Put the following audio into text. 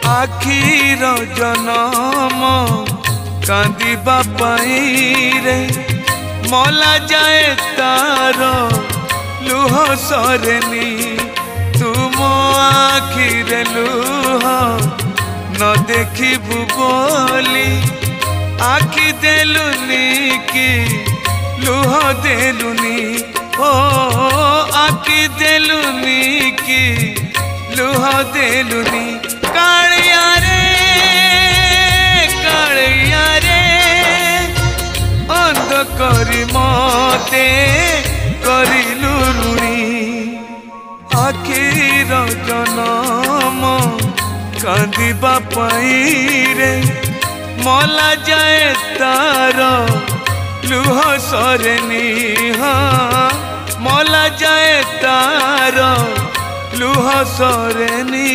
आखिर जनम कांदिबा पाई रे मला जाए तार लुह सरेनी तुम आखिर लुह न देखिबु बोली आखि देलुनी कि लुह देलुनी ओ आखि देलुनी कि लुह देलुनी कालिया रे अंध करी मते करिलु ऋणी आखिर जनम कांदिबा पाई रे मला जाए तार लुह सरेनी हाँ मला जाए तार लुह सरेनी।